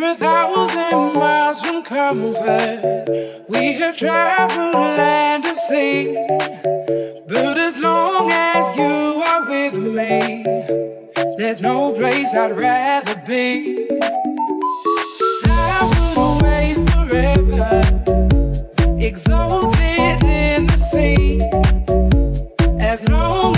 We're 1,000 miles from comfort. We have traveled land and sea. But as long as you are with me, there's no place I'd rather be. I would away forever, exalted in the sea. As long